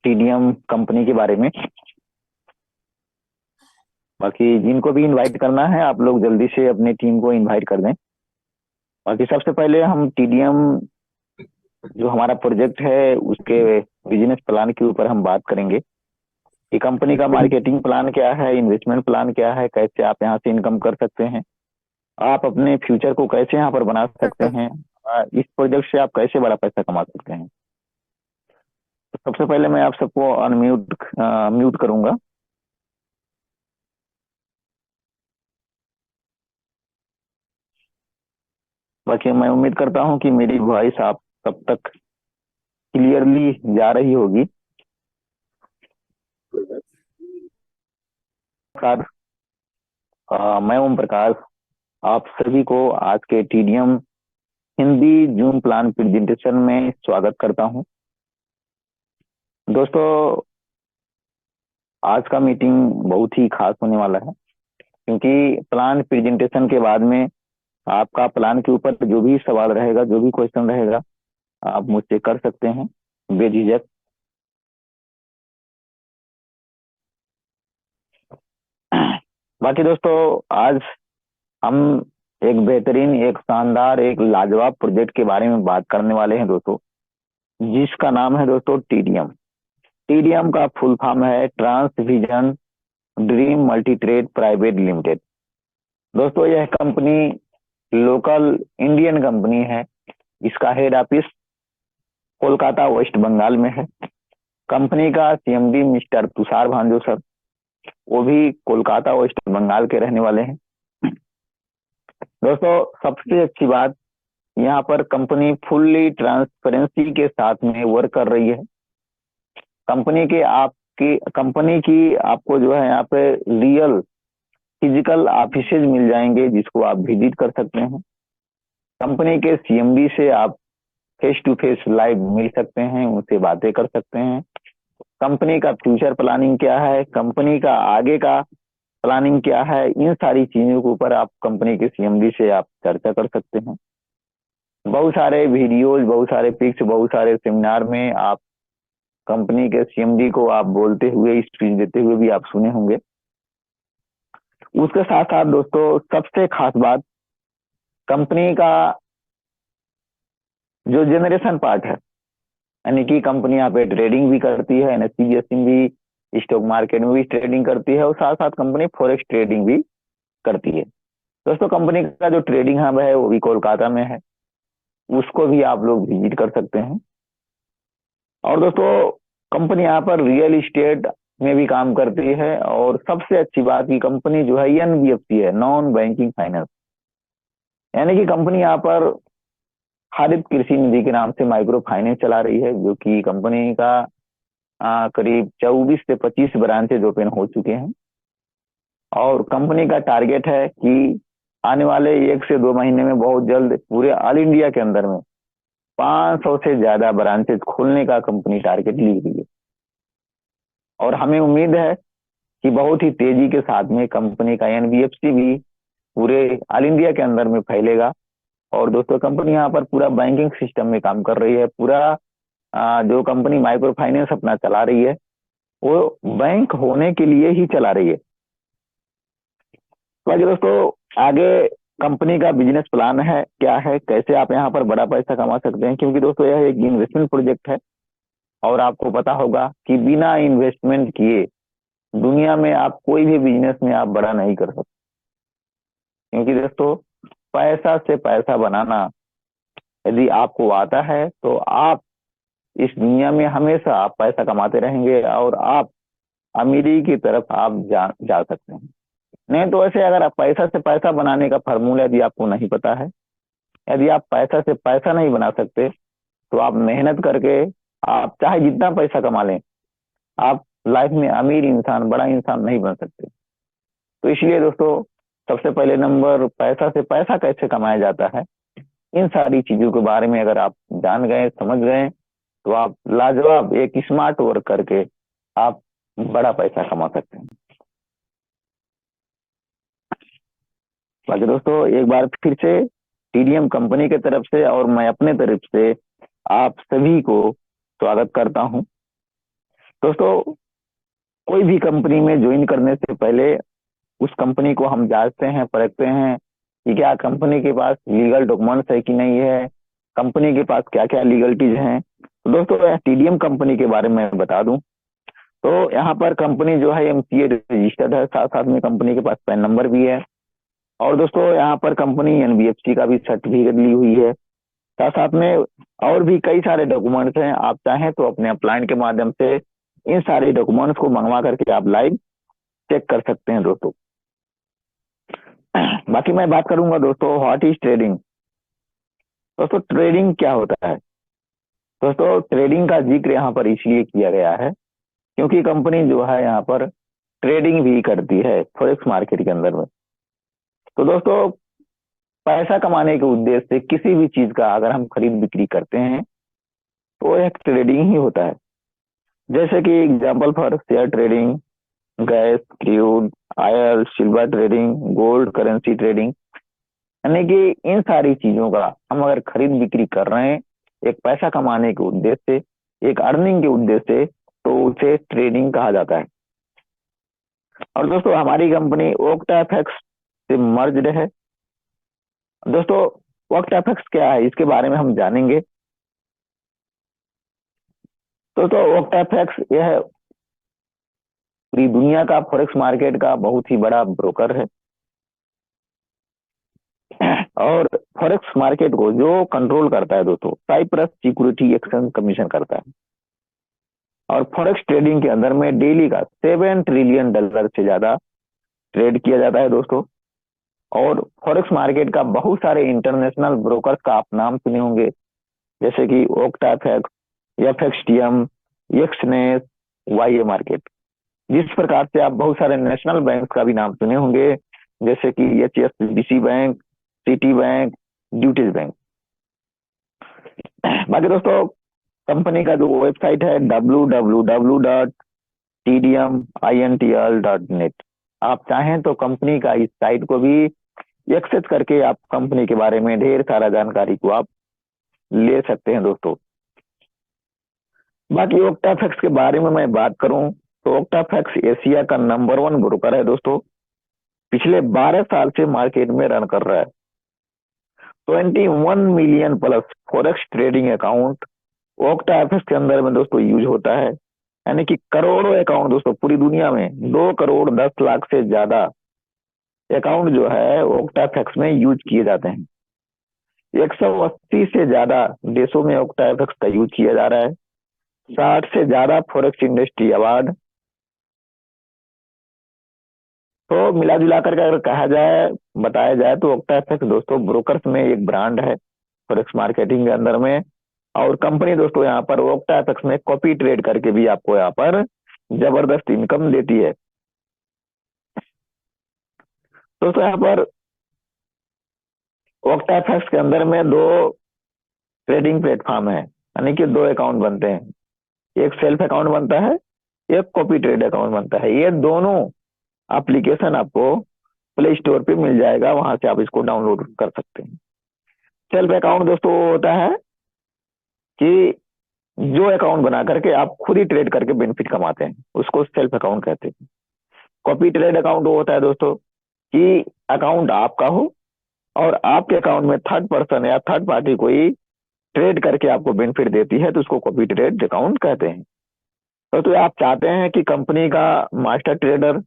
TDM company के बारे में। बाकी जिनको भी इनवाइट करना है आप लोग जल्दी से अपने टीम को इनवाइट कर दें। बाकी सबसे पहले हम टीडीएम जो हमारा प्रोजेक्ट है उसके बिजनेस प्लान के ऊपर हम बात करेंगे कि कंपनी का मार्केटिंग प्लान क्या है, इन्वेस्टमेंट प्लान क्या है, कैसे आप यहाँ से इनकम कर सकते हैं, आप अपने फ्यूचर को कैसे यहाँ पर बना सकते हैं, इस प्रोजेक्ट से आप कैसे बड़ा पैसा कमा सकते हैं। तो सबसे पहले मैं आप सबको अनम्यूट म्यूट करूंगा। बाकी मैं उम्मीद करता हूँ कि मेरी वॉइस आप सब तक क्लियरली जा रही होगी। नमस्कार, मैं ओम प्रकाश आप सभी को आज के TDM Hindi zoom plan presentation में स्वागत करता हूं। दोस्तों, आज का मीटिंग बहुत ही खास होने वाला है क्योंकि प्लान प्रेजेंटेशन के बाद में आपका प्लान के ऊपर जो भी सवाल रहेगा, जो भी क्वेश्चन रहेगा, आप मुझसे कर सकते हैं बेझिझक। बाकी दोस्तों, आज हम एक बेहतरीन, एक शानदार, एक लाजवाब प्रोजेक्ट के बारे में बात करने वाले हैं दोस्तों, जिसका नाम है दोस्तों टीडीएम। टीडीएम का फुल फॉर्म है trans vision dream multi trade private limited. दोस्तों, यह कंपनी लोकल इंडियन कंपनी है। इसका हेड ऑफिस कोलकाता वेस्ट बंगाल में है। कंपनी का CMD mister Tushar Bhanjo sir, वो भी कोलकाता वेस्ट बंगाल के रहने वाले हैं। दोस्तों, सबसे अच्छी बात, यहाँ पर कंपनी फुल्ली ट्रांसपेरेंसी के साथ में वर्क कर रही है। कंपनी की आपको जो है यहाँ पे रियल फिजिकल ऑफिसेज मिल जाएंगे जिसको आप विजिट कर सकते हैं। कंपनी के सीएमडी से आप फेस टू फेस लाइव मिल सकते हैं, उनसे बातें कर सकते हैं। कंपनी का फ्यूचर प्लानिंग क्या है, कंपनी का आगे का प्लानिंग क्या है, इन सारी चीजों के ऊपर आप कंपनी के सीएमडी से आप चर्चा कर सकते हैं। बहुत सारे वीडियोज, बहुत सारे पिक्स, बहुत सारे सेमिनार में आप कंपनी के सीएमडी को आप बोलते हुए, स्पीच देते हुए भी आप सुने होंगे। उसके साथ साथ दोस्तों, सबसे खास बात, कंपनी का जो जनरेशन पार्ट है, यानी कि कंपनी यहाँ पे ट्रेडिंग भी करती है, एनएससी बीएससी में भी, स्टॉक मार्केट में भी ट्रेडिंग करती है, और साथ साथ कंपनी फॉरेक्स ट्रेडिंग भी करती है। दोस्तों, कंपनी का जो ट्रेडिंग हब है वो भी कोलकाता में है, उसको भी आप लोग विजिट कर सकते हैं। और दोस्तों, कंपनी यहाँ पर रियल इस्टेट में भी काम करती है, और सबसे अच्छी बात की कंपनी जो है एनबीएफसी है, नॉन बैंकिंग फाइनेंस, यानी कि कंपनी यहाँ पर हरित कृषि निधि के नाम से माइक्रो फाइनेंस चला रही है, जो कि कंपनी का करीब 24 से 25 ब्रांचेज ओपन हो चुके हैं। और कंपनी का टारगेट है कि आने वाले 1 से 2 महीने में बहुत जल्द पूरे ऑल इंडिया के अंदर में 500 से ज्यादा ब्रांचेज खोलने का कंपनी टारगेट ली हुई है। और हमें उम्मीद है कि बहुत ही तेजी के साथ में कंपनी का एनबीएफसी भी पूरे ऑल इंडिया के अंदर में फैलेगा। और दोस्तों, कंपनी यहाँ पर पूरा बैंकिंग सिस्टम में काम कर रही है। पूरा जो कंपनी माइक्रो फाइनेंस अपना चला रही है वो बैंक होने के लिए ही चला रही है। बाकी दोस्तों, आगे कंपनी का बिजनेस प्लान है क्या है, कैसे आप यहाँ पर बड़ा पैसा कमा सकते हैं, क्योंकि दोस्तों यह एक इन्वेस्टमेंट प्रोजेक्ट है। और आपको पता होगा कि बिना इन्वेस्टमेंट किए दुनिया में आप कोई भी बिजनेस में आप बड़ा नहीं कर सकते, क्योंकि दोस्तों पैसा से पैसा बनाना यदि आपको आता है तो आप इस दुनिया में हमेशा आप पैसा कमाते रहेंगे और आप अमीरी की तरफ आप जा सकते हैं। नहीं तो ऐसे अगर आप पैसा से पैसा बनाने का फार्मूला यदि आपको नहीं पता है, यदि आप पैसा से पैसा नहीं बना सकते, तो आप मेहनत करके आप चाहे जितना पैसा कमा लें, आप लाइफ में अमीर इंसान, बड़ा इंसान नहीं बन सकते। तो इसलिए दोस्तों, सबसे पहले नंबर पैसा से पैसा कैसे कमाया जाता है, इन सारी चीजों के बारे में अगर आप जान गए, समझ गए, तो आप लाजवाब एक स्मार्ट वर्क करके आप बड़ा पैसा कमा सकते हैं। बाकी दोस्तों, एक बार फिर से टीडीएम कंपनी की तरफ से और मैं अपने तरफ से आप सभी को स्वागत करता हूं। दोस्तों कोई भी कंपनी में ज्वाइन करने से पहले उस कंपनी को हम जांचते हैं, परखते हैं कि क्या कंपनी के पास लीगल डॉक्यूमेंट्स है कि नहीं है, कंपनी के पास क्या क्या लीगलिटीज हैं। तो दोस्तों टीडीएम कंपनी के बारे में बता दूं तो यहाँ पर कंपनी जो है एमसीए रजिस्टर्ड है, साथ साथ में कंपनी के पास पैन नंबर भी है। और दोस्तों यहाँ पर कंपनी एनबीएफसी का भी सर्टिफिकेट ली हुई है। साथ साथ में और भी कई सारे डॉक्यूमेंट्स हैं, आप चाहें तो अपने अपलाइन के माध्यम से इन सारे डॉक्यूमेंट्स को मंगवा करके आप लाइव चेक कर सकते हैं दोस्तों। बाकी मैं बात करूंगा दोस्तों व्हाट इज ट्रेडिंग। दोस्तों ट्रेडिंग क्या होता है? दोस्तों ट्रेडिंग का जिक्र यहाँ पर इसलिए किया गया है क्योंकि कंपनी जो है यहाँ पर ट्रेडिंग भी करती है फॉरेक्स मार्केट के अंदर में। तो दोस्तों पैसा कमाने के उद्देश्य से किसी भी चीज का अगर हम खरीद बिक्री करते हैं तो एक ट्रेडिंग ही होता है। जैसे कि example for share trading, gas, crude oil, silver trading, gold currency trading, यानी कि इन सारी चीजों का हम अगर खरीद बिक्री कर रहे हैं एक पैसा कमाने के उद्देश्य से, एक अर्निंग के उद्देश्य से, तो उसे ट्रेडिंग कहा जाता है। और दोस्तों हमारी कंपनी ओक्टाफेक्स से मर्ज्ड है। दोस्तों ओक्टाफेक्स क्या है इसके बारे में हम जानेंगे। दोस्तों ओक्टाफेक्स यह पूरी दुनिया का फॉरेक्स मार्केट का बहुत ही बड़ा ब्रोकर है और फॉरेक्स मार्केट को जो कंट्रोल करता है दोस्तों साइप्रस सिक्योरिटी एक्सचेंज कमीशन करता है। और फॉरेक्स ट्रेडिंग के अंदर में डेली का $7 ट्रिलियन से ज्यादा ट्रेड किया जाता है दोस्तों। और फॉरेक्स मार्केट का बहुत सारे इंटरनेशनल ब्रोकर्स का आप नाम सुने होंगे, जैसे कि ओक्टाफेक्स, एफएक्सटीएम, एक्सनेस, वाईए मार्केट। जिस प्रकार से आप बहुत सारे नेशनल बैंक का भी नाम सुने होंगे, जैसे कि HSBC bank, city bank, duties bank. बाकी दोस्तों कंपनी का जो वेबसाइट है www.tdmintl.net, आप चाहें तो कंपनी का इस साइट को भी एक्सेस करके आप कंपनी के बारे में ढेर सारा जानकारी को आप ले सकते हैं दोस्तों। बाकी ओक्टाफेक्स के बारे में मैं बात करूं तो ओक्टाफेक्स एशिया का नंबर 1 ब्रोकर है दोस्तों। पिछले 12 साल से मार्केट में रन कर रहा है। 21 million plus forex trading account OctaFX के अंदर में दोस्तों यूज होता है, यानी कि करोड़ों अकाउंट दोस्तों पूरी दुनिया में 2 करोड़ 10 लाख से ज्यादा अकाउंट जो है ओक्टाफेक्स में यूज किए जाते हैं। 180 से ज्यादा देशों में ओक्टाफेक्स का यूज किया जा रहा है। 60 से ज्यादा फॉरेक्स इंडस्ट्री अवार्ड। तो मिला जुला कर अगर कहा जाए, बताया जाए तो ओक्टाफेक्स दोस्तों ब्रोकर्स में एक ब्रांड है फॉरेक्स मार्केटिंग के अंदर में। और कंपनी दोस्तों यहाँ पर ओक्टाफेक्स में कॉपी ट्रेड करके भी आपको यहाँ पर जबरदस्त इनकम देती है। दोस्तों यहाँ पर ओक्टाफेक्स के अंदर में 2 ट्रेडिंग प्लेटफॉर्म है, यानी कि 2 अकाउंट बनते हैं। एक सेल्फ अकाउंट बनता है, एक कॉपी ट्रेड अकाउंट बनता है। ये दोनों एप्लीकेशन आपको प्ले स्टोर पे मिल जाएगा, वहां से आप इसको डाउनलोड कर सकते हैं। सेल्फ अकाउंट दोस्तों होता है कि जो अकाउंट बना करके आप खुद ही ट्रेड करके बेनिफिट कमाते हैं, उसको सेल्फ अकाउंट कहते हैं। कॉपी ट्रेड अकाउंट वो होता है दोस्तों कि अकाउंट आपका हो और आपके अकाउंट में थर्ड पर्सन या थर्ड पार्टी कोई ट्रेड करके आपको बेनिफिट देती है, तो उसको कॉपी ट्रेड अकाउंट कहते हैं। तो आप चाहते हैं कि कंपनी का मास्टर ट्रेडर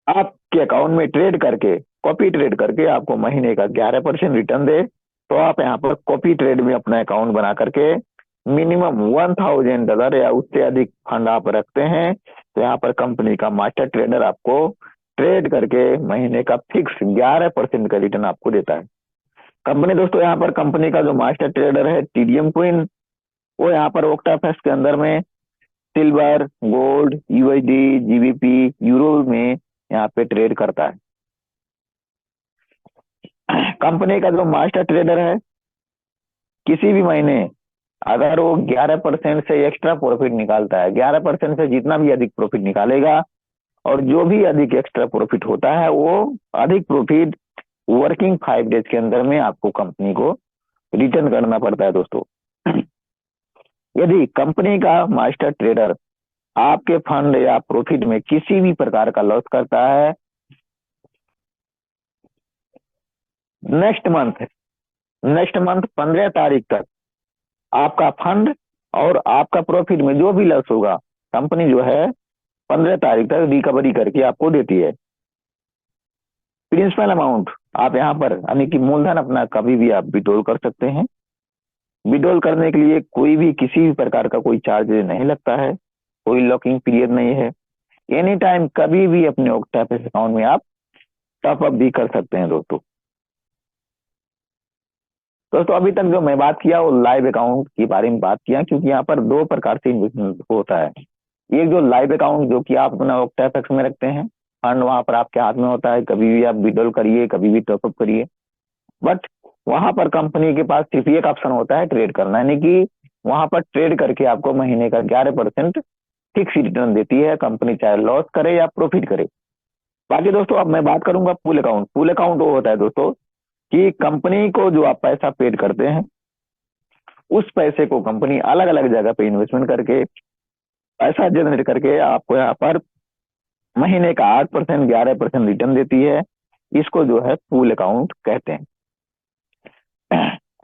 आपके अकाउंट में ट्रेड करके, कॉपी ट्रेड करके आपको महीने का 11% रिटर्न दे, तो आप यहाँ पर कॉपी ट्रेड में अपना अकाउंट बना करके मिनिमम $1000 या उससे अधिक फंड आप रखते हैं, तो यहाँ पर कंपनी का मास्टर ट्रेडर आपको ट्रेड करके महीने का फिक्स 11% का रिटर्न आपको देता है। कंपनी दोस्तों यहाँ पर कंपनी का जो मास्टर ट्रेडर है टीडीएम क्वीन, वो यहाँ पर ओक्टाफेक्स के अंदर में silver, gold, USD, GBP, euro में यहाँ पे ट्रेड करता है। कंपनी का जो मास्टर ट्रेडर है किसी भी महीने अगर वो 11% से एक्स्ट्रा प्रॉफिट निकालता है, 11% से जितना भी अधिक प्रॉफिट निकालेगा, और जो भी अधिक एक्स्ट्रा प्रॉफिट होता है वो अधिक प्रॉफिट वर्किंग 5 डेज के अंदर में आपको कंपनी को रिटर्न करना पड़ता है दोस्तों। यदि कंपनी का मास्टर ट्रेडर आपके फंड या प्रॉफिट में किसी भी प्रकार का लॉस करता है, नेक्स्ट मंथ 15 तारीख तक आपका फंड और आपका प्रॉफिट में जो भी लॉस होगा, कंपनी जो है 15 तारीख तक रिकवरी करके आपको देती है। प्रिंसिपल अमाउंट आप यहाँ पर यानी कि मूलधन अपना कभी भी आप विड्रॉल कर सकते हैं। विड्रॉल करने के लिए कोई भी किसी भी प्रकार का कोई चार्ज नहीं लगता है, कोई लॉकिंग पीरियड नहीं है। एनी टाइम कभी भी अपने ऑक्टापेस अकाउंट में आप टॉप अप भी कर सकते हैं दोस्तों। दोस्तों अभी तक जो मैं बात किया वो लाइव अकाउंट के बारे में बात किया, क्योंकि यहाँ पर दो प्रकार से इन्वेस्टमेंट होता है। एक जो लाइव अकाउंट जो कि आप अपना ऑक्टापेक्स में रखते हैं, फंड वहां पर आपके हाथ में होता है, कभी भी आप विड्रॉल करिए, कभी भी टॉपअप करिए। बट वहां पर कंपनी के पास सिर्फ एक ऑप्शन होता है, ट्रेड करना, यानी कि वहां पर ट्रेड करके आपको महीने का 11% फिक्स रिटर्न देती है, कंपनी चाहे लॉस करे या प्रॉफिट करे। बाकी दोस्तों अब मैं बात करूंगा पूल अकाउंट। पूल अकाउंट वो होता है दोस्तों कि कंपनी को जो आप पैसा पेड करते हैं, उस पैसे को कंपनी अलग अलग जगह पे इन्वेस्टमेंट करके पैसा जनरेट करके आपको यहाँ पर महीने का 8% 11% रिटर्न देती है। इसको जो है पूल अकाउंट कहते हैं।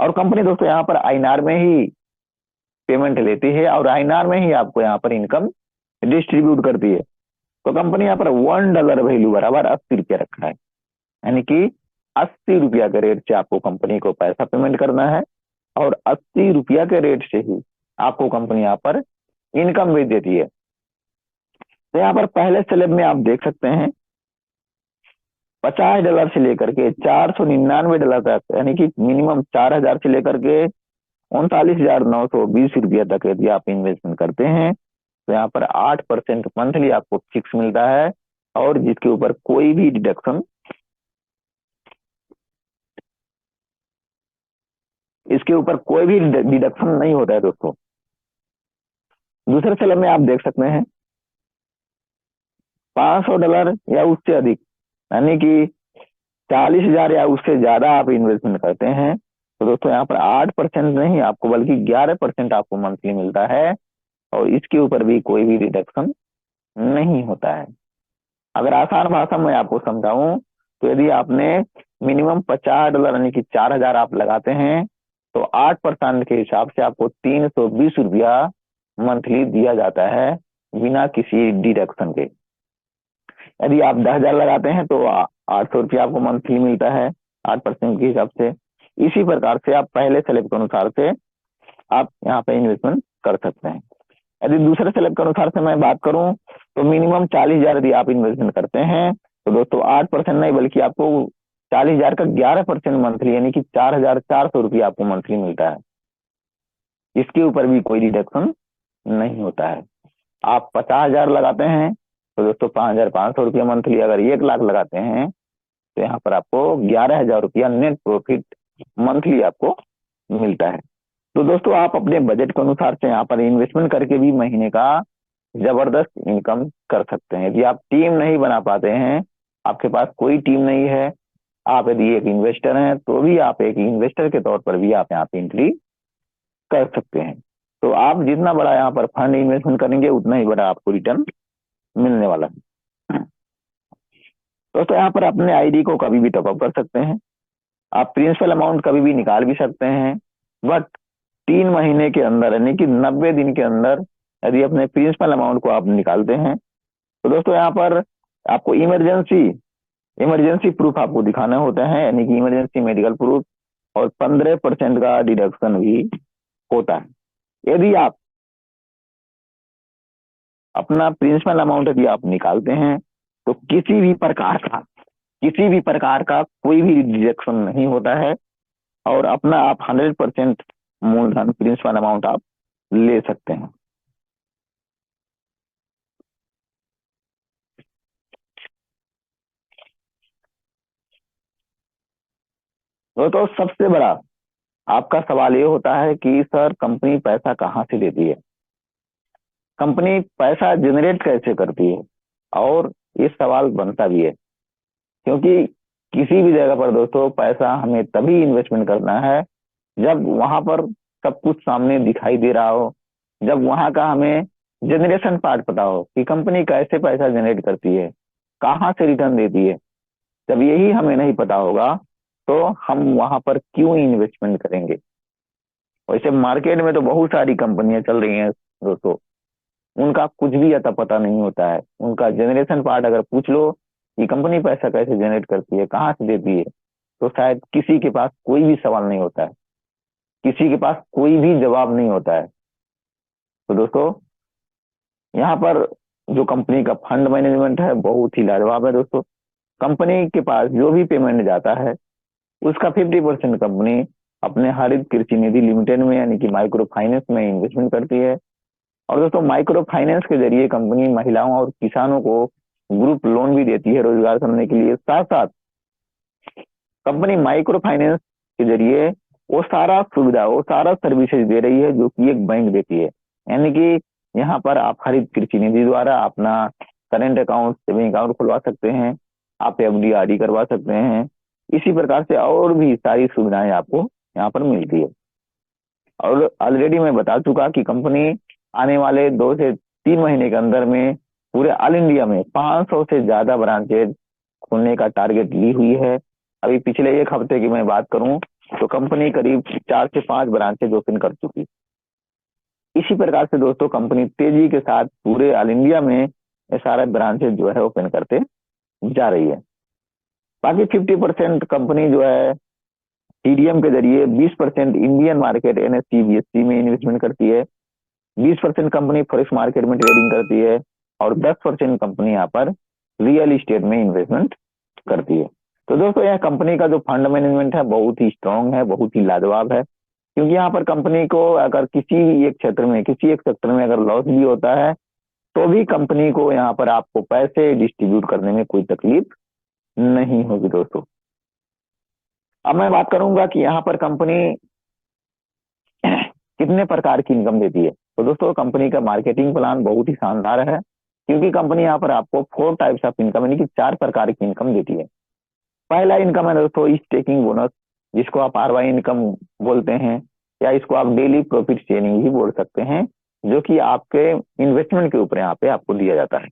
और कंपनी दोस्तों यहाँ पर आईएनआर में ही पेमेंट लेती है और आईएनआर में ही आपको यहाँ पर इनकम डिस्ट्रीब्यूट करती है। तो कंपनी यहाँ पर $1 वैल्यू बराबर 80 रुपया रखा है, यानी कि 80 रुपया के रेट से आपको कंपनी को पैसा पेमेंट करना है और 80 रुपया के रेट से ही आपको कंपनी यहाँ पर इनकम भी देती है। तो यहाँ पर पहले स्लैब में आप देख सकते हैं $50 से लेकर के $499 तक, यानी कि मिनिमम 4000 से लेकर के 39,920 रुपया तक यदि आप इन्वेस्टमेंट करते हैं तो यहाँ पर 8% मंथली आपको फिक्स मिलता है और जिसके ऊपर कोई भी डिडक्शन, इसके ऊपर कोई भी डिडक्शन नहीं होता है दोस्तों। दूसरे स्लैब में आप देख सकते हैं $500 या उससे अधिक, यानी कि 40,000 या उससे ज्यादा आप इन्वेस्टमेंट करते हैं तो दोस्तों यहाँ पर 8% नहीं आपको बल्कि 11% आपको मंथली मिलता है और इसके ऊपर भी कोई भी डिडक्शन नहीं होता है। अगर आसान भाषा में आपको समझाऊं तो यदि आपने मिनिमम $50 यानी कि 4,000 आप लगाते हैं तो 8% के हिसाब से आपको 320 रुपया मंथली दिया जाता है बिना किसी डिडक्शन के। यदि आप 10,000 लगाते हैं तो 800 रुपया आपको मंथली मिलता है 8% के हिसाब से। इसी प्रकार से आप पहले स्लैब के अनुसार से आप यहाँ पे इन्वेस्टमेंट कर सकते हैं। यदि दूसरे स्लैब के अनुसार से मैं बात करूं तो मिनिमम 40,000 यदि आप इन्वेस्टमेंट करते हैं तो दोस्तों 8% नहीं बल्कि आपको 40,000 का 11% मंथली, यानी कि 4,400 रुपया आपको मंथली मिलता है। इसके ऊपर भी कोई डिडक्शन नहीं होता है। आप 50,000 लगाते हैं तो दोस्तों 5,500 रुपया मंथली। अगर 1 लाख लगाते हैं तो यहाँ पर आपको 11,000 रुपया नेट प्रॉफिट मंथली आपको मिलता है। तो दोस्तों आप अपने बजट के अनुसार से यहाँ पर इन्वेस्टमेंट करके भी महीने का जबरदस्त इनकम कर सकते हैं। यदि आप टीम नहीं बना पाते हैं, आपके पास कोई टीम नहीं है, आप यदि एक इन्वेस्टर हैं तो भी आप एक इन्वेस्टर के तौर पर भी आप यहाँ पे एंट्री कर सकते हैं। तो आप जितना बड़ा यहाँ पर फंड इन्वेस्टमेंट करेंगे उतना ही बड़ा आपको रिटर्न मिलने वाला है। दोस्तों यहाँ पर अपने आईडी को कभी भी टॉपअप कर सकते हैं, आप प्रिंसिपल अमाउंट कभी भी निकाल भी सकते हैं। बट 3 महीने के अंदर यानी कि 90 दिन के अंदर यदि अपने प्रिंसिपल अमाउंट को आप निकालते हैं तो दोस्तों यहाँ पर आपको इमरजेंसी प्रूफ आपको दिखाना होता है, यानी कि इमरजेंसी मेडिकल प्रूफ, और 15% का डिडक्शन भी होता है। यदि आप अपना प्रिंसिपल अमाउंट यदि आप निकालते हैं तो किसी भी प्रकार का कोई भी डिडक्शन नहीं होता है और अपना आप 100% मूलधन प्रिंसिपल अमाउंट आप ले सकते हैं। तो सबसे बड़ा आपका सवाल ये होता है कि सर कंपनी पैसा कहाँ से देती है, कंपनी पैसा जनरेट कैसे करती है, और ये सवाल बनता भी है क्योंकि किसी भी जगह पर दोस्तों पैसा हमें तभी इन्वेस्टमेंट करना है जब वहां पर सब कुछ सामने दिखाई दे रहा हो, जब वहां का हमें जनरेशन पार्ट पता हो कि कंपनी कैसे पैसा जनरेट करती है, कहाँ से रिटर्न देती है, जब यही हमें नहीं पता होगा तो हम वहां पर क्यों इन्वेस्टमेंट करेंगे। वैसे मार्केट में तो बहुत सारी कंपनियां चल रही हैं दोस्तों, उनका कुछ भी अता पता नहीं होता है। उनका जनरेशन पार्ट अगर पूछ लो कि कंपनी पैसा कैसे जनरेट करती है, कहाँ से देती है, तो शायद किसी के पास कोई भी सवाल नहीं होता है, किसी के पास कोई भी जवाब नहीं होता है। तो दोस्तों यहाँ पर जो कंपनी का फंड मैनेजमेंट है बहुत ही लाजवाब है दोस्तों। कंपनी के पास जो भी पेमेंट जाता है उसका 50% कंपनी अपने हरित कृषि निधि लिमिटेड में यानी कि माइक्रो फाइनेंस में इन्वेस्टमेंट करती है। और दोस्तों माइक्रो फाइनेंस के जरिए कंपनी महिलाओं और किसानों को ग्रुप लोन भी देती है रोजगार करने के लिए। साथ साथ कंपनी माइक्रो फाइनेंस के जरिए वो सारा सुविधा, वो सारा सर्विसेज दे रही है जो कि एक बैंक देती है। यानी कि यहाँ पर आप हरित कृषि निधि द्वारा अपना करेंट अकाउंट, सेविंग अकाउंट खुलवा सकते हैं, आप एफडी आरडी करवा सकते हैं। इसी प्रकार से और भी सारी सुविधाएं आपको यहाँ पर मिलती है। और ऑलरेडी मैं बता चुका कि कंपनी आने वाले 2 से 3 महीने के अंदर में पूरे ऑल इंडिया में 500 से ज्यादा ब्रांचेज खोलने का टारगेट ली हुई है। अभी पिछले एक हफ्ते की मैं बात करूं तो कंपनी करीब 4 से 5 ब्रांचेज ओपन कर चुकी। इसी प्रकार से दोस्तों कंपनी तेजी के साथ पूरे ऑल इंडिया में ये सारे ब्रांचेज जो है ओपन करते जा रही है। बाकी 50% कंपनी जो है टीडीएम के जरिए 20% इंडियन मार्केट एनएससी बीएससी में इन्वेस्टमेंट करती है, 20% कंपनी फॉरेक्स मार्केट में ट्रेडिंग करती है और 10% कंपनी यहाँ पर रियल इस्टेट में इन्वेस्टमेंट करती है। तो दोस्तों यह कंपनी का जो फंड मैनेजमेंट है बहुत ही स्ट्रांग है, बहुत ही लाजवाब है। क्योंकि यहाँ पर कंपनी को अगर किसी एक क्षेत्र में, किसी एक सेक्टर में अगर लॉस भी होता है तो भी कंपनी को यहाँ पर आपको पैसे डिस्ट्रीब्यूट करने में कोई तकलीफ नहीं होगी दोस्तों। अब मैं बात करूंगा कि यहाँ पर कंपनी कितने प्रकार की इनकम देती है। तो दोस्तों कंपनी का मार्केटिंग प्लान बहुत ही शानदार है, क्योंकि कंपनी यहाँ पर आपको 4 टाइप्स ऑफ इनकम यानी कि 4 प्रकार की इनकम देती है। पहला इनकम है दोस्तों स्टेकिंग बोनस, जिसको आप आरवाई इनकम बोलते हैं, या इसको आप डेली प्रॉफिट शेयरिंग भी बोल सकते हैं, जो कि आपके इन्वेस्टमेंट के ऊपर यहाँ पे आपको दिया जाता है,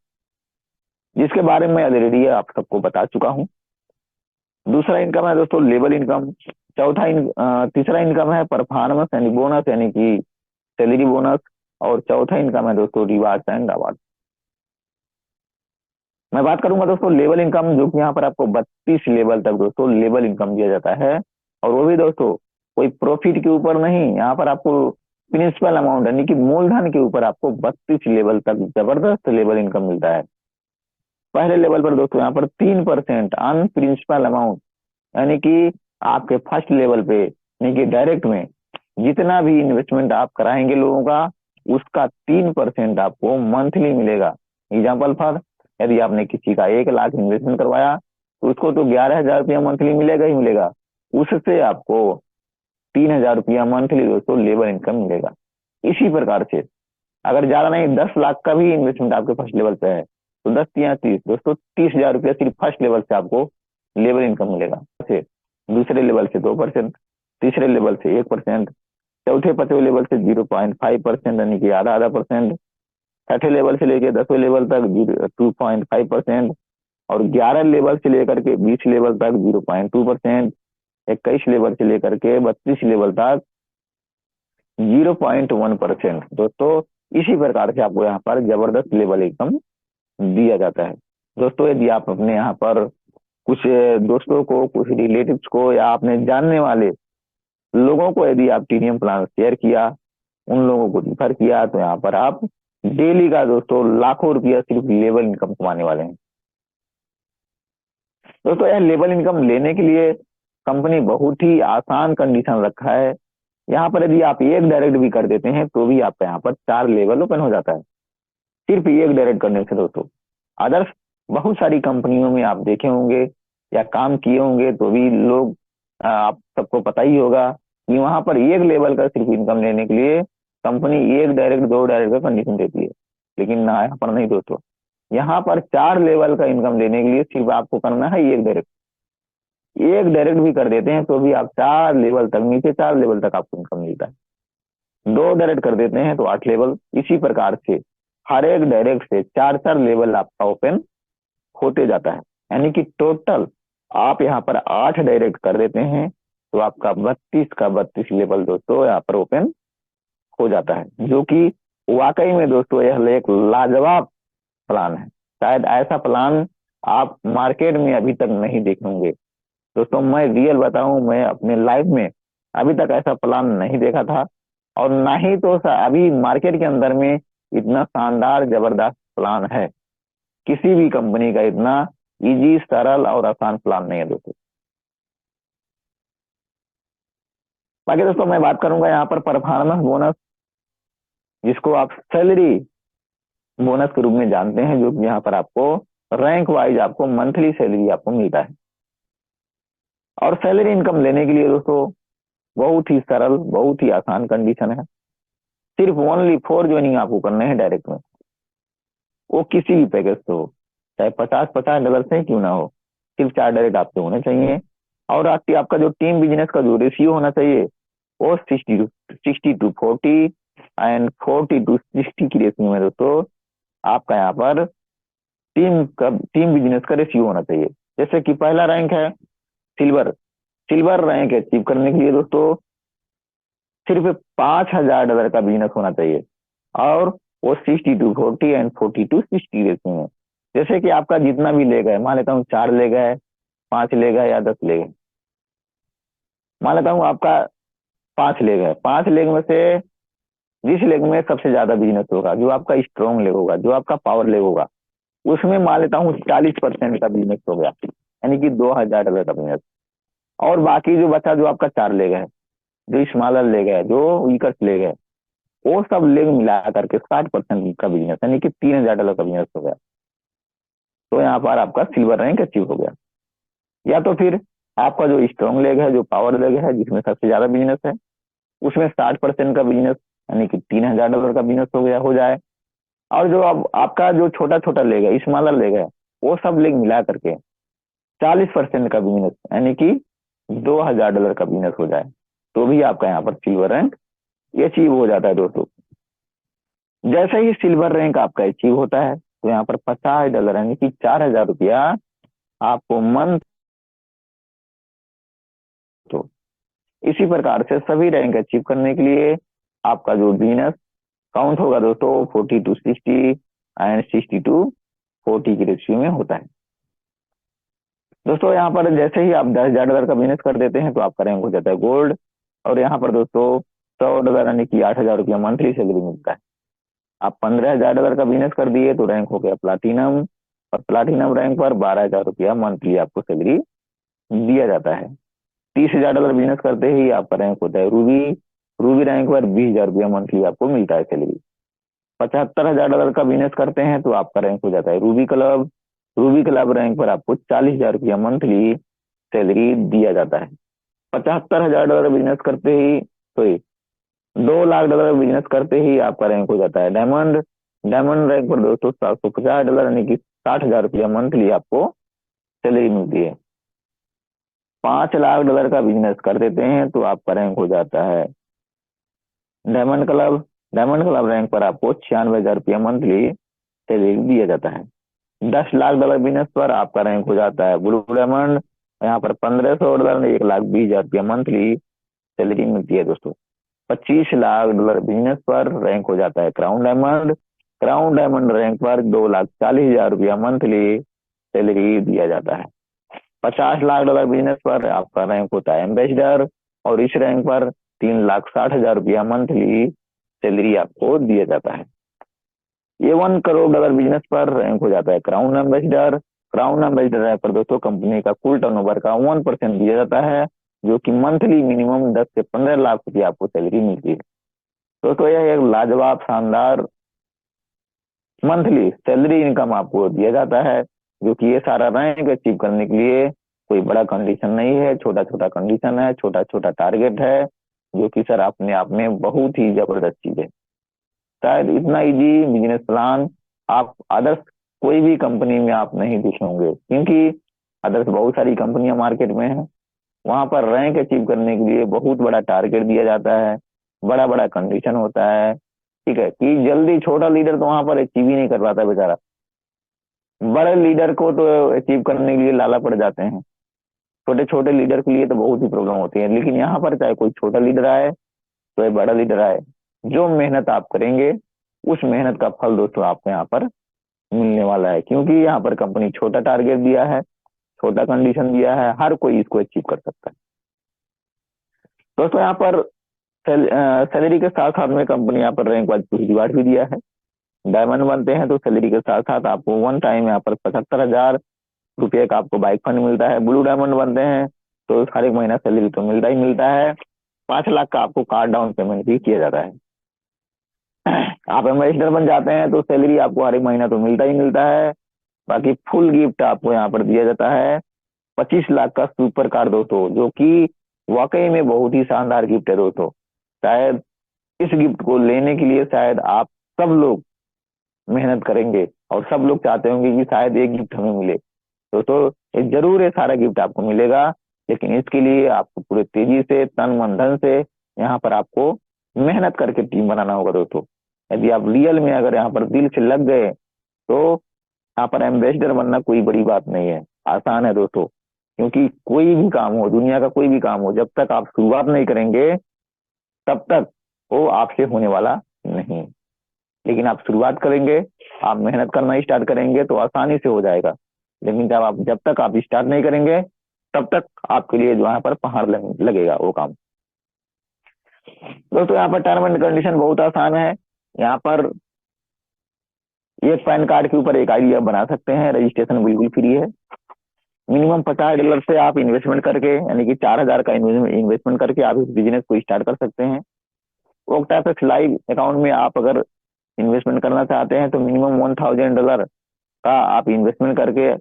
जिसके बारे में ऑलरेडी आप सबको बता चुका हूँ। दूसरा इनकम है दोस्तों लेबल इनकम। तीसरा इनकम है परफॉर्मेंस यानी बोनस यानी कि सैलरी बोनस। और चौथा इनकम है दोस्तों रिवार्ड्स एंड अवार्ड। मैं बात करूंगा दोस्तों लेवल इनकम, जो कि यहाँ पर आपको 32 लेवल तक दोस्तों लेवल इनकम दिया जाता है। और वो भी दोस्तों कोई प्रॉफिट के ऊपर नहीं, यहाँ पर आपको प्रिंसिपल अमाउंट यानी कि मूलधन के ऊपर आपको 32 लेवल तक जबरदस्त लेवल इनकम मिलता है। पहले लेवल पर दोस्तों यहाँ पर 3% अन प्रिंसिपल अमाउंट यानी कि आपके फर्स्ट लेवल पे यानी कि डायरेक्ट में जितना भी इन्वेस्टमेंट आप कराएंगे लोगों का, उसका 3% आपको मंथली मिलेगा। एग्जाम्पल फॉर यदि आपने किसी का 1 लाख इन्वेस्टमेंट करवाया तो उसको तो 11,000 रुपया मंथली मिलेगा ही मिलेगा, उससे आपको 3,000 रुपया मंथली दोस्तों लेवल इनकम मिलेगा। इसी प्रकार से अगर ज्यादा नहीं 10 लाख का भी इन्वेस्टमेंट आपके फर्स्ट लेवल पे है तो 10 या 30 दोस्तों 30,000 रुपया सिर्फ फर्स्ट लेवल से आपको लेवल इनकम मिलेगा। दूसरे लेवल से 2%, तीसरे लेवल से 1%, चौथे 5वें लेवल से 0.5% यानी कि आधा आधा परसेंट, छठे लेवल से लेकर 10वें लेवल तक 2.5%, और 11 लेवल से लेकर के 20 लेवल तक 0.2%, 21 लेवल से लेकर के 32 लेवल तक 0.1%। दोस्तों इसी प्रकार से आपको यहाँ पर जबरदस्त लेवल इनकम दिया जाता है। दोस्तों यदि आप अपने यहाँ पर कुछ दोस्तों को, कुछ रिलेटिव्स को या अपने जानने वाले लोगों को यदि आप टीडीएम प्लान शेयर किया, उन लोगों को रिफर किया, तो यहाँ पर आप डेली का दोस्तों लाखों रुपया सिर्फ लेवल इनकम कमाने वाले हैं। दोस्तों यह लेवल इनकम लेने के लिए कंपनी बहुत ही आसान कंडीशन रखा है। यहाँ पर यदि आप एक डायरेक्ट भी कर देते हैं तो भी आपका यहाँ पर 4 लेवल ओपन हो जाता है, सिर्फ एक डायरेक्ट करने से दोस्तों। अदर्स बहुत सारी कंपनियों में आप देखे होंगे या काम किए होंगे तो भी लोग, आप सबको पता ही होगा कि वहां पर एक लेवल का सिर्फ इनकम लेने के लिए कंपनी 1 डायरेक्ट 2 डायरेक्ट का कंडीशन देती है। लेकिन ना, यहाँ पर नहीं दोस्तों, यहाँ पर 4 लेवल का इनकम लेने के लिए सिर्फ आपको करना है एक डायरेक्ट। एक डायरेक्ट भी कर देते हैं तो भी आप 4 लेवल तक, नीचे 4 लेवल तक आपको इनकम मिलता है। 2 डायरेक्ट कर देते हैं तो 8 लेवल। इसी प्रकार से हर एक डायरेक्ट से 4 4 लेवल आपका ओपन होते जाता है। यानी कि टोटल आप यहाँ पर 8 डायरेक्ट कर देते हैं तो आपका 32 का 32 लेवल दोस्तों यहाँ पर ओपन हो जाता है, जो कि वाकई में दोस्तों यह एक लाजवाब प्लान है। शायद ऐसा प्लान आप मार्केट में अभी तक नहीं देखे होंगे दोस्तों। मैं रियल बताऊं, मैं अपने लाइफ में अभी तक ऐसा प्लान नहीं देखा था, और ना ही तो अभी मार्केट के अंदर में इतना शानदार जबरदस्त प्लान है। किसी भी कंपनी का इतना इजी, सरल और आसान प्लान नहीं है दोस्तों। बाकी दोस्तों मैं बात करूंगा यहाँ पर परफॉर्मेंस बोनस, जिसको आप सैलरी बोनस के रूप में जानते हैं, जो कि यहाँ पर आपको रैंक वाइज आपको मंथली सैलरी आपको मिलता है। और सैलरी इनकम लेने के लिए दोस्तों बहुत ही सरल, बहुत ही आसान कंडीशन है। सिर्फ ओनली 4 ज्वाइनिंग आपको करने हैं डायरेक्ट में, वो किसी भी पैकेज से हो, चाहे 50 $50 से क्यों ना हो, सिर्फ 4 डायरेक्ट आपसे होने चाहिए। और आपका जो टीम बिजनेस का जो रेशियो होना चाहिए वो 60:40 एंड 40:60 की रेशियो में दोस्तों आपका यहाँ पर टीम बिजनेस का रेशियो होना चाहिए। जैसे कि पहला रैंक है सिल्वर। सिल्वर रैंक अचीव करने के लिए दोस्तों सिर्फ $5,000 का बिजनेस होना चाहिए, और वो 60:40 एंड 40:60 रेशियो में। जैसे कि आपका जितना भी ले गए, मान लेता हूँ 4 ले गए, 5 ले गए या 10 ले गए, मान लेता हूँ आपका 5 ले गए, 5 लेग में से जिस लेग में सबसे ज्यादा बिजनेस होगा, जो आपका स्ट्रॉन्ग लेग होगा, जो आपका पावर लेग होगा, उसमें मान लेता हूँ 40% का बिजनेस हो गया, यानी कि $2,000 का बिजनेस। और बाकी जो बचा, जो आपका 4 लेग है, जो स्मॉलर लेग है, जो वीकर लेग है, वो सब लेग मिला करके 60% का बिजनेस, यानी कि $3,000 का बिजनेस हो गया। तो यहाँ पर आपका सिल्वर रैंक अचीव हो गया। या तो फिर आपका जो स्ट्रॉन्ग लेग है, जो पावर लेग है, जिसमें सबसे ज्यादा बिजनेस है, उसमें 60% का बिजनेस, यानी कि $3,000 का बिजनेस हो गया, हो जाए। और जो अब आपका जो छोटा छोटा लेग है, स्मॉलर लेग है, वो सब लेग मिला करके 40% का बिजनेस, यानी कि $2,000 का बिजनेस हो जाए, तो भी आपका यहाँ पर सिल्वर रैंक अचीव हो जाता है दोस्तों। जैसे ही सिल्वर रैंक आपका अचीव होता है तो यहाँ पर $50,000 यानी कि $4,000 आपको मंथ। तो इसी प्रकार से सभी रैंक अचीव करने के लिए आपका जो बिजनेस काउंट होगा दोस्तों 40:60 एंड 60:40 की रेशियो में होता है दोस्तों। यहाँ पर जैसे ही आप $10,000 का बिजनेस कर देते हैं तो आपका रैंक हो जाता है गोल्ड। और यहाँ पर दोस्तों $100 यानी कि $8,000 मंथली सैलरी मिलता है। आप $15,000 का बिजनेस कर दिए तो रैंक हो गया प्लाटिनम, और प्लाटिनम रैंक पर $12,000 मंथली आपको सैलरी दिया जाता है। $30,000 बिजनेस करते ही आपका रैंक होता है रूबी। रूबी रैंक पर $20,000 मंथली आपको मिलता है सैलरी। $75,000 का बिजनेस करते हैं तो आपका रैंक हो जाता है Ruby club. Ruby club rank पर आपको $40,000 मंथली सैलरी दिया जाता है। $75,000 बिजनेस करते ही, सॉरी, $2,00,000 बिजनेस करते ही आपका रैंक हो जाता है डायमंड। डायमंड रैंक पर दोस्तों $750 यानी कि $60,000 मंथली आपको सैलरी मिलती है। $5,00,000 का बिजनेस कर देते हैं तो आपका रैंक हो जाता है diamond club. Diamond club rank पर आपको $96,000 मंथली सैलरी दिया जाता है। $10,00,000 बिजनेस पर आपका रैंक हो जाता है ब्लू डायमंड। यहाँ पर $1,500 $1,20,000 मंथली सैलरी मिलती है दोस्तों। $25,00,000 बिजनेस पर रैंक हो जाता है crown diamond. Crown diamond rank पर $2,40,000 मंथली सैलरी दिया जाता है। $50,00,000 बिजनेस पर आपका रैंक होता है एम्बेसडर, और इस रैंक पर $3,60,000 मंथली सैलरी आपको दिया जाता है। ये $1 करोड़ बिजनेस पर रैंक हो जाता है crown ambassador. Crown ambassador rank पर दोस्तों कंपनी का कुल टर्नओवर का 1% दिया जाता है, जो कि मंथली मिनिमम 10 से 15 लाख रुपये आपको सैलरी मिलती है दोस्तों। यह एक लाजवाब शानदार मंथली सैलरी इनकम आपको दिया जाता है, जो कि ये सारा रैंक अचीव करने के लिए कोई बड़ा कंडीशन नहीं है, छोटा छोटा कंडीशन है, छोटा छोटा टारगेट है, जो कि सर अपने आप में बहुत ही जबरदस्त चीज है। शायद इतना इजी बिजनेस प्लान आप अदर्स कोई भी कंपनी में आप नहीं देखे होंगे, क्योंकि अदर्स बहुत सारी कंपनियां मार्केट में है, वहां पर रैंक अचीव करने के लिए बहुत बड़ा टारगेट दिया जाता है, बड़ा बड़ा कंडीशन होता है, ठीक है, कि जल्दी छोटा लीडर तो वहां पर अचीव ही नहीं कर पाता बेचारा, बड़े लीडर को तो अचीव करने के लिए लाला पड़ जाते हैं, छोटे छोटे लीडर के लिए तो बहुत ही प्रॉब्लम होती है। लेकिन यहाँ पर चाहे कोई छोटा लीडर आए चाहे बड़ा लीडर आए, जो मेहनत आप करेंगे उस मेहनत का फल दोस्तों आपको यहाँ पर मिलने वाला है, क्योंकि यहाँ पर कंपनी छोटा टारगेट दिया है, छोटा कंडीशन दिया है, हर कोई इसको अचीव कर सकता है। दोस्तों यहाँ पर सैलरी के साथ साथ में कंपनी यहाँ पर रैंक वाइज रिवार्ड भी दिया है। डायमंड बनते हैं तो सैलरी के साथ साथ आपको वन टाइम यहाँ पर 75,000 रुपये का आपको बाइक फंड मिलता है। ब्लू डायमंड बनते हैं तो हर एक महीना सैलरी तो मिलता ही मिलता है। 5 लाख का आपको कार डाउन पेमेंट भी किया जाता है। आप एम्बेसडर बन जाते हैं तो सैलरी आपको हर एक महीना तो मिलता ही मिलता है। बाकी फुल गिफ्ट आपको यहाँ पर दिया जाता है 25 लाख का सुपर कार दोस्तों, जो कि वाकई में बहुत ही शानदार गिफ्ट है दोस्तों। शायद इस गिफ्ट को लेने के लिए शायद आप सब लोग मेहनत करेंगे और सब लोग चाहते होंगे कि शायद एक गिफ्ट हमें मिले। दोस्तों ये जरूर है, सारा गिफ्ट आपको मिलेगा, लेकिन इसके लिए आपको पूरे तेजी से तन मन धन से यहाँ पर आपको मेहनत करके टीम बनाना होगा दोस्तों। यदि आप रियल में अगर यहाँ पर दिल से लग गए तो यहाँ पर एम्बेसडर बनना कोई बड़ी बात नहीं है, आसान है दोस्तों। क्योंकि कोई भी काम हो, दुनिया का कोई भी काम हो, जब तक आप शुरुआत नहीं करेंगे तब तक वो आपसे होने वाला नहीं। लेकिन आप शुरुआत करेंगे, आप मेहनत करना स्टार्ट करेंगे तो आसानी से हो जाएगा। लेकिन जब तक आप स्टार्ट नहीं करेंगे तब तक आपके लिए जो यहाँ पर पहाड़ लगेगा वो काम। दोस्तों यहाँ पर टर्म एंड कंडीशन बहुत आसान है। यहाँ पर एक पैन कार्ड के ऊपर एक आईडी आप बना सकते हैं, रजिस्ट्रेशन बिल्कुल फ्री है। मिनिमम $50 से आप इन्वेस्टमेंट करके यानी कि 4,000 का इन्वेस्टमेंट करके आप इस बिजनेस को स्टार्ट कर सकते हैं। OCTAPEX लाइव अकाउंट में आप अगर इन्वेस्टमेंट करना चाहते हैं तो मिनिमम $1,000 का आप इन्वेस्टमेंट करके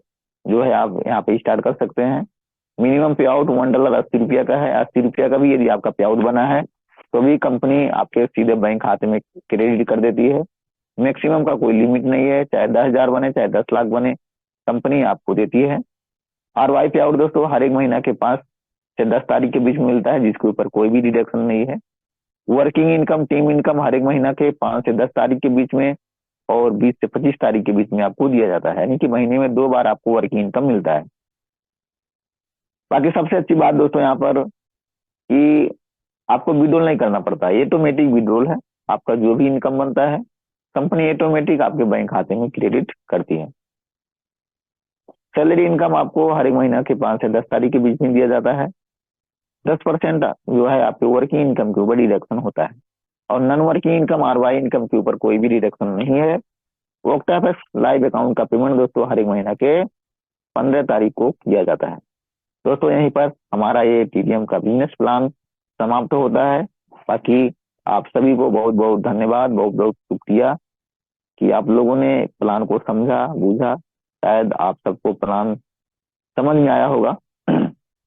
जो है आप यहाँ पे स्टार्ट कर सकते हैं। मिनिमम पे आउट $1 80 रुपया का है। 80 रुपया का भी यदि आपका पे आउट बना है तो भी कंपनी आपके सीधे बैंक खाते में क्रेडिट कर देती है। मैक्सिमम का कोई लिमिट नहीं है, चाहे 10,000 बने चाहे 10 लाख बने, कंपनी आपको देती है। RY पे आउट दोस्तों हर एक महीना के 5 से 10 तारीख के बीच में मिलता है, जिसके ऊपर कोई भी डिडक्शन नहीं है। वर्किंग इनकम टीम इनकम हर एक महीना के 5 से 10 तारीख के बीच में और 20 से 25 तारीख के बीच में आपको दिया जाता है, यानी कि महीने में 2 बार आपको वर्किंग इनकम मिलता है। बाकी सबसे अच्छी बात दोस्तों यहाँ पर कि आपको विड्रॉल नहीं करना पड़ता, ऑटोमेटिक विड्रॉल है। आपका जो भी इनकम बनता है कंपनी ऑटोमेटिक आपके बैंक खाते में क्रेडिट करती है। सैलरी इनकम आपको हर एक महीना के 5 से 10 तारीख के बीच में दिया जाता है। 10% जो है आपके वर्किंग इनकम के ऊपर डिडक्शन होता है और non working income RY income के ऊपर कोई भी डिडक्शन नहीं है। OCTAPEX लाइव अकाउंट का पेमेंट दोस्तों हर एक महीना के 15 तारीख को किया जाता है। दोस्तों यहीं पर हमारा ये TDM का बिजनेस प्लान समाप्त होता है। बाकी आप सभी को बहुत बहुत धन्यवाद, बहुत बहुत शुक्रिया कि आप लोगों ने प्लान को समझा बूझा। शायद आप सबको प्लान समझ में आया होगा।